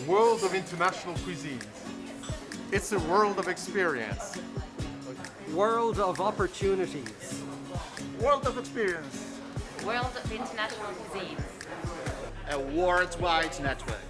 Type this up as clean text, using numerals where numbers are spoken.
world of international cuisines. It's a world of experience. World of opportunities. World of experience. World of international cuisines. A worldwide network.